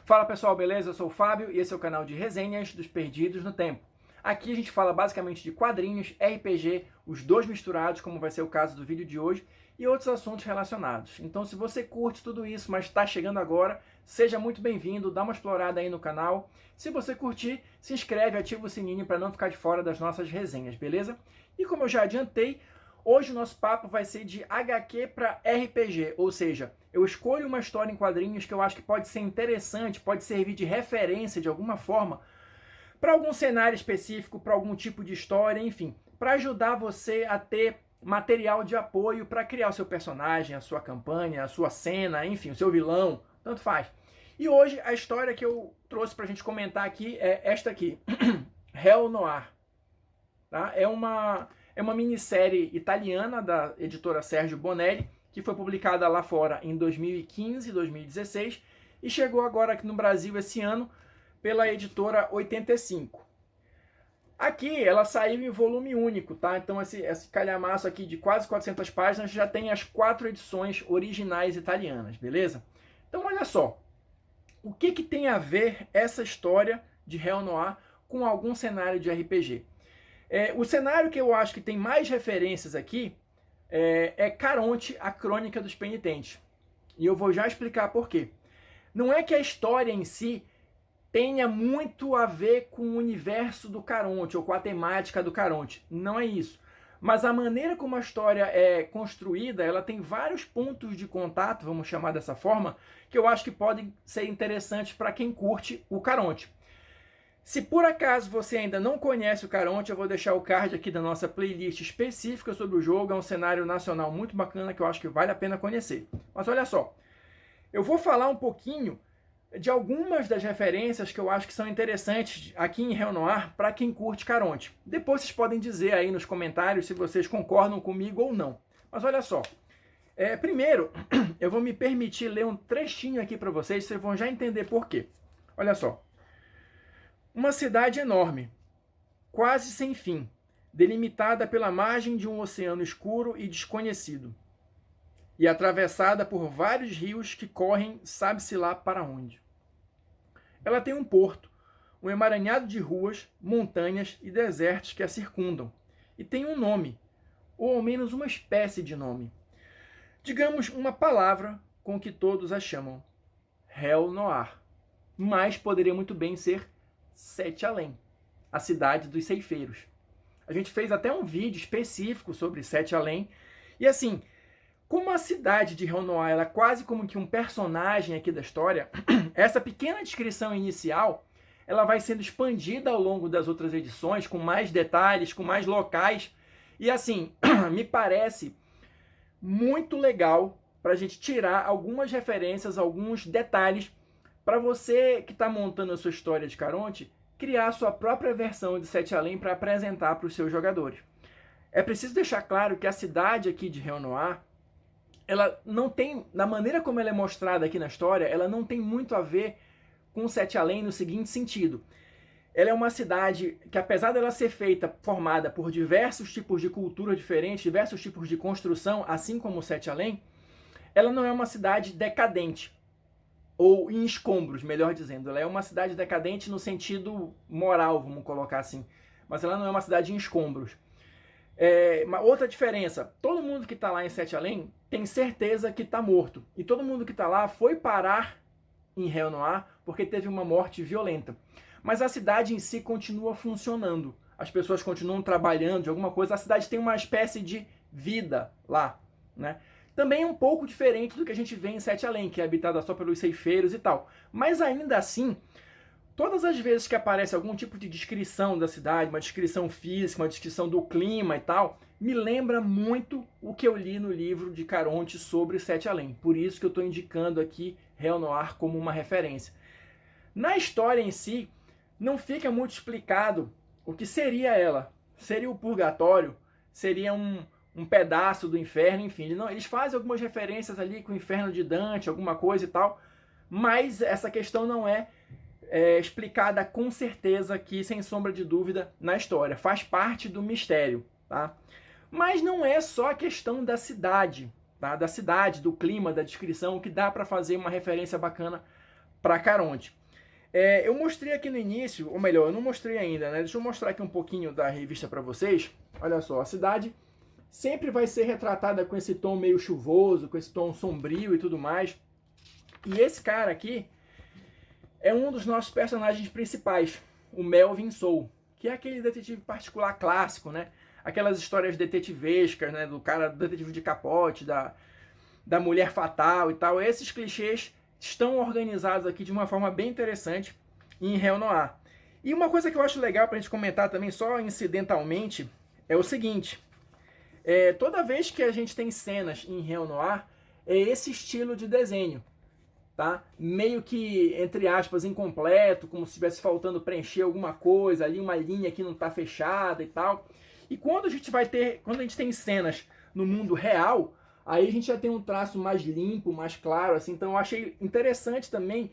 Fala pessoal, beleza? Eu sou o Fábio e esse é o canal de resenhas dos Perdidos no Tempo. Aqui a gente fala basicamente de quadrinhos, RPG, os dois misturados, como vai ser o caso do vídeo de hoje, e outros assuntos relacionados. Então se você curte tudo isso, mas está chegando agora, seja muito bem-vindo, dá uma explorada aí no canal. Se você curtir, se inscreve, ativa o sininho para não ficar de fora das nossas resenhas, beleza? E como eu já adiantei, hoje o nosso papo vai ser de HQ para RPG, ou seja, eu escolho uma história em quadrinhos que eu acho que pode ser interessante, pode servir de referência de alguma forma para algum cenário específico, para algum tipo de história, enfim, para ajudar você a ter material de apoio para criar o seu personagem, a sua campanha, a sua cena, enfim, o seu vilão, tanto faz. E hoje a história que eu trouxe para a gente comentar aqui é esta aqui, Hell Noir. Tá? É uma minissérie italiana da editora Sergio Bonelli, que foi publicada lá fora em 2015, 2016 e chegou agora aqui no Brasil esse ano pela editora 85. Aqui ela saiu em volume único, tá? Então esse calhamaço aqui de quase 400 páginas já tem as 4 edições originais italianas, beleza? Então olha só, o que tem a ver essa história de Hell Noir com algum cenário de RPG? O cenário que eu acho que tem mais referências aqui é Caronte, a Crônica dos Penitentes. E eu vou já explicar por quê. Não é que a história em si tenha muito a ver com o universo do Caronte ou com a temática do Caronte. Não é isso. Mas a maneira como a história é construída, ela tem vários pontos de contato, vamos chamar dessa forma, que eu acho que podem ser interessantes para quem curte o Caronte. Se por acaso você ainda não conhece o Caronte, eu vou deixar o card aqui da nossa playlist específica sobre o jogo. É um cenário nacional muito bacana que eu acho que vale a pena conhecer. Mas olha só, eu vou falar um pouquinho de algumas das referências que eu acho que são interessantes aqui em Hell Noir para quem curte Caronte. Depois vocês podem dizer aí nos comentários se vocês concordam comigo ou não. Mas olha só, primeiro eu vou me permitir ler um trechinho aqui para vocês, vocês vão já entender por quê. Olha só. Uma cidade enorme, quase sem fim, delimitada pela margem de um oceano escuro e desconhecido, e atravessada por vários rios que correm sabe-se lá para onde. Ela tem um porto, um emaranhado de ruas, montanhas e desertos que a circundam, e tem um nome, ou ao menos uma espécie de nome. Digamos uma palavra com que todos a chamam, Hell Noir, mas poderia muito bem ser Sete Além, a cidade dos ceifeiros. A gente fez até um vídeo específico sobre Sete Além. E assim, como a cidade de Hell Noir ela é quase como que um personagem aqui da história, essa pequena descrição inicial ela vai sendo expandida ao longo das outras edições, com mais detalhes, com mais locais. E assim, me parece muito legal para a gente tirar algumas referências, alguns detalhes para você que está montando a sua história de Caronte, criar a sua própria versão de Sete Além para apresentar para os seus jogadores. É preciso deixar claro que a cidade aqui de Hell Noir, ela não tem, na maneira como ela é mostrada aqui na história, ela não tem muito a ver com Sete Além no seguinte sentido. Ela é uma cidade que, apesar dela ser formada por diversos tipos de cultura diferentes, diversos tipos de construção, assim como Sete Além, ela não é uma cidade decadente, ou em escombros, melhor dizendo. Ela é uma cidade decadente no sentido moral, vamos colocar assim. Mas ela não é uma cidade em escombros. Uma outra diferença, todo mundo que está lá em Sete Além tem certeza que está morto. E todo mundo que está lá foi parar em Hell Noir porque teve uma morte violenta. Mas a cidade em si continua funcionando. As pessoas continuam trabalhando de alguma coisa. A cidade tem uma espécie de vida lá, né? Também é um pouco diferente do que a gente vê em Sete Além, que é habitada só pelos ceifeiros e tal. Mas ainda assim, todas as vezes que aparece algum tipo de descrição da cidade, uma descrição física, uma descrição do clima e tal, me lembra muito o que eu li no livro de Caronte sobre Sete Além. Por isso que eu estou indicando aqui Hell Noir como uma referência. Na história em si, não fica muito explicado o que seria ela. Seria o purgatório? Seria um pedaço do inferno, enfim. Eles fazem algumas referências ali com o inferno de Dante, alguma coisa e tal, mas essa questão não é explicada com certeza aqui, sem sombra de dúvida, na história. Faz parte do mistério, tá? Mas não é só a questão da cidade, tá? Da cidade, do clima, da descrição, que dá para fazer uma referência bacana para Caronte. Eu mostrei aqui no início, ou melhor, eu não mostrei ainda, né? Deixa eu mostrar aqui um pouquinho da revista para vocês. Olha só, a cidade sempre vai ser retratada com esse tom meio chuvoso, com esse tom sombrio e tudo mais. E esse cara aqui é um dos nossos personagens principais, o Melvin Soul, que é aquele detetive particular clássico, né? Aquelas histórias detetivescas, né? Do cara, do detetive de capote, da mulher fatal e tal. Esses clichês estão organizados aqui de uma forma bem interessante em Réu Noir. E uma coisa que eu acho legal para a gente comentar também, só incidentalmente, é o seguinte. Toda vez que a gente tem cenas em Réu Noir, é esse estilo de desenho. Tá? Meio que, entre aspas, incompleto, como se estivesse faltando preencher alguma coisa, ali uma linha que não está fechada e tal. E quando a gente tem cenas no mundo real, aí a gente já tem um traço mais limpo, mais claro, assim. Então eu achei interessante também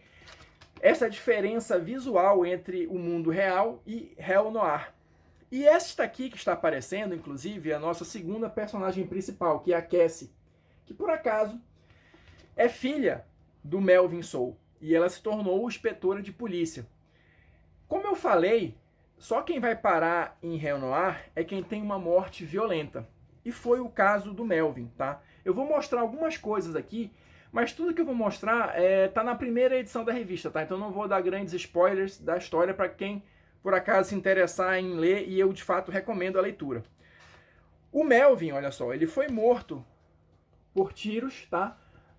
essa diferença visual entre o mundo real e Réu Noir. E esta aqui que está aparecendo, inclusive, é a nossa segunda personagem principal, que é a Cassie, que por acaso é filha do Melvin Soul, e ela se tornou inspetora de polícia. Como eu falei, só quem vai parar em Réu Noir é quem tem uma morte violenta. E foi o caso do Melvin, tá? Eu vou mostrar algumas coisas aqui, mas tudo que eu vou mostrar tá na primeira edição da revista, tá? Então não vou dar grandes spoilers da história para quem, por acaso, se interessar em ler, e eu, de fato, recomendo a leitura. O Melvin, olha só, ele foi morto por tiros, tá?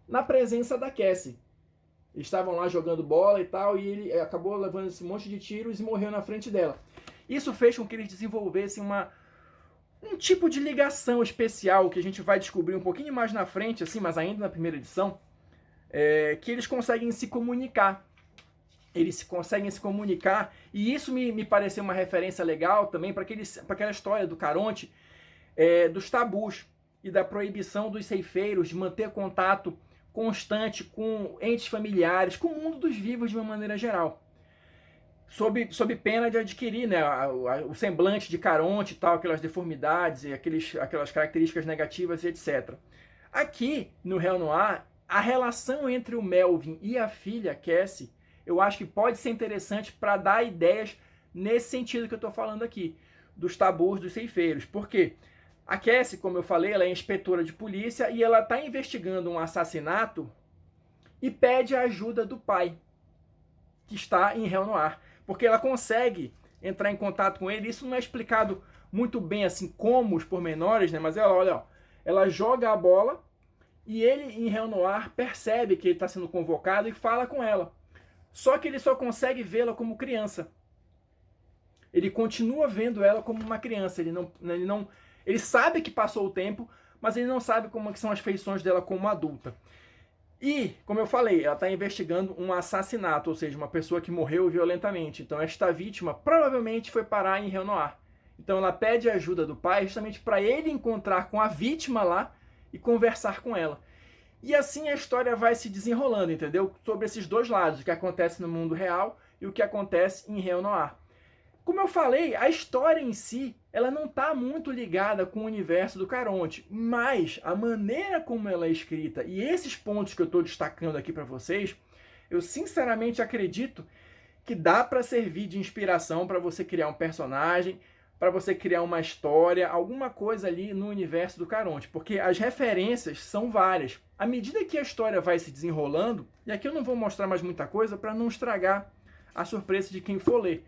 Na presença da Cassie. Eles estavam lá jogando bola e tal, e ele acabou levando esse monte de tiros e morreu na frente dela. Isso fez com que eles desenvolvessem um tipo de ligação especial, que a gente vai descobrir um pouquinho mais na frente, assim, mas ainda na primeira edição, que eles conseguem se comunicar. Eles conseguem se comunicar, e isso me pareceu uma referência legal também para aquela história do Caronte, dos tabus e da proibição dos ceifeiros de manter contato constante com entes familiares, com o mundo dos vivos de uma maneira geral. Sob pena de adquirir, né, o semblante de Caronte e tal, aquelas deformidades e aquelas características negativas e etc. Aqui, no Réu Noir, a relação entre o Melvin e a filha, Cassie, eu acho que pode ser interessante para dar ideias nesse sentido que eu estou falando aqui, dos tabus dos ceifeiros. Por quê? A Cassie, como eu falei, ela é inspetora de polícia e ela está investigando um assassinato e pede a ajuda do pai, que está em Réu Noir, porque ela consegue entrar em contato com ele. Isso não é explicado muito bem assim como os pormenores, né? Mas ela joga a bola e ele, em Réu Noir, percebe que ele está sendo convocado e fala com ela. Só que ele só consegue vê-la como criança. Ele continua vendo ela como uma criança. Ele sabe que passou o tempo, mas ele não sabe como que são as feições dela como adulta. E, como eu falei, ela está investigando um assassinato, ou seja, uma pessoa que morreu violentamente. Então esta vítima provavelmente foi parar em Réu Noir. Então ela pede a ajuda do pai justamente para ele encontrar com a vítima lá e conversar com ela. E assim a história vai se desenrolando, entendeu? Sobre esses dois lados, o que acontece no mundo real e o que acontece em Réu Noir. Como eu falei, a história em si, ela não está muito ligada com o universo do Caronte, mas a maneira como ela é escrita e esses pontos que eu estou destacando aqui para vocês, eu sinceramente acredito que dá para servir de inspiração para você criar um personagem, para você criar uma história, alguma coisa ali no universo do Caronte, porque as referências são várias. À medida que a história vai se desenrolando, e aqui eu não vou mostrar mais muita coisa para não estragar a surpresa de quem for ler.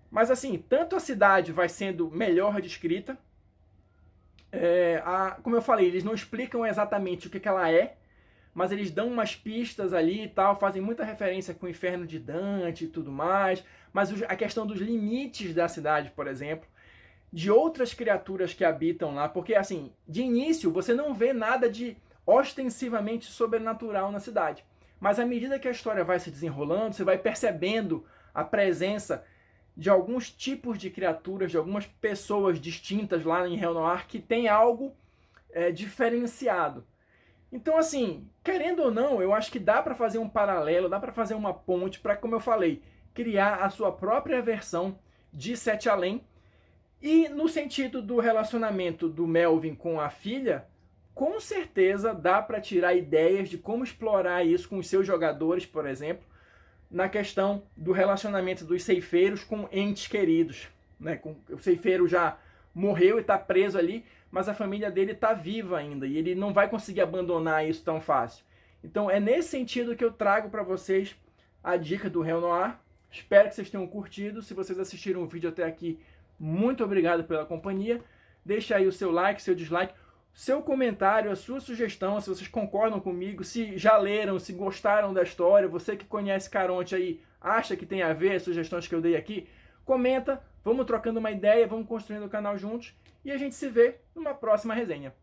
Mas assim, tanto a cidade vai sendo melhor descrita, como eu falei, eles não explicam exatamente o que ela é, mas eles dão umas pistas ali e tal, fazem muita referência com o Inferno de Dante e tudo mais, mas a questão dos limites da cidade, por exemplo, de outras criaturas que habitam lá, porque assim, de início você não vê nada de ostensivamente sobrenatural na cidade, mas à medida que a história vai se desenrolando, você vai percebendo a presença de alguns tipos de criaturas, de algumas pessoas distintas lá em Réu Noir que tem algo diferenciado. Então, assim, querendo ou não, eu acho que dá para fazer um paralelo, dá para fazer uma ponte para, como eu falei, criar a sua própria versão de Sete Além. E no sentido do relacionamento do Melvin com a filha, com certeza dá para tirar ideias de como explorar isso com os seus jogadores, por exemplo, na questão do relacionamento dos ceifeiros com entes queridos, né? O ceifeiro já morreu e está preso ali, mas a família dele está viva ainda e ele não vai conseguir abandonar isso tão fácil. Então é nesse sentido que eu trago para vocês a dica do Renoir. Espero que vocês tenham curtido. Se vocês assistiram o vídeo até aqui, muito obrigado pela companhia. Deixa aí o seu like, seu dislike, seu comentário, a sua sugestão, se vocês concordam comigo, se já leram, se gostaram da história, você que conhece Caronte aí, acha que tem a ver as sugestões que eu dei aqui, comenta, vamos trocando uma ideia, vamos construindo o canal juntos e a gente se vê numa próxima resenha.